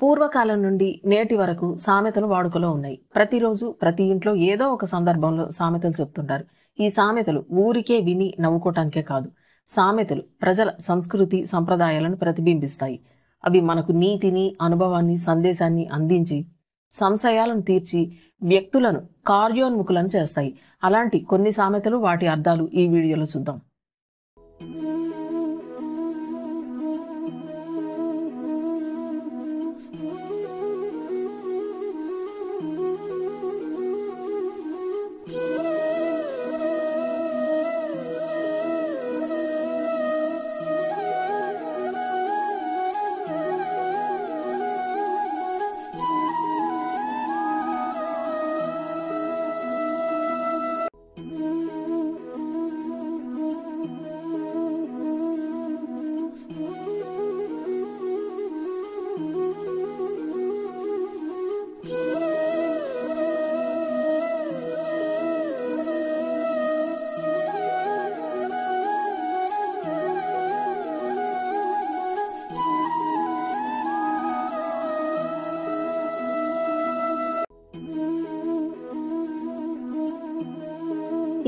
పూర్వకాలం నుండి నేటి వరకు సామెతలు వాడుకలో ఉన్నాయి. ప్రతిరోజు ప్రతి ఇంట్లో ఏదో ఒక సందర్భంలో సామెతలు చెప్తుంటారు. ఈ సామెతలు ఊరికే విని నవ్వుకోవటానికే కాదు, సామెతలు ప్రజల సంస్కృతి సంప్రదాయాలను ప్రతిబింబిస్తాయి. అవి మనకు నీతిని, అనుభవాన్ని, సందేశాన్ని అందించి సంశయాలను తీర్చి వ్యక్తులను కార్యోన్ముఖులను చేస్తాయి. అలాంటి కొన్ని సామెతలు, వాటి అర్థాలు ఈ వీడియోలో చూద్దాం.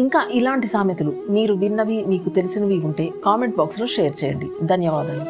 ఇంకా ఇలాంటి సామెతలు మీరు విన్నవి, మీకు తెలిసినవి ఉంటే కామెంట్ బాక్స్లో షేర్ చేయండి. ధన్యవాదాలు.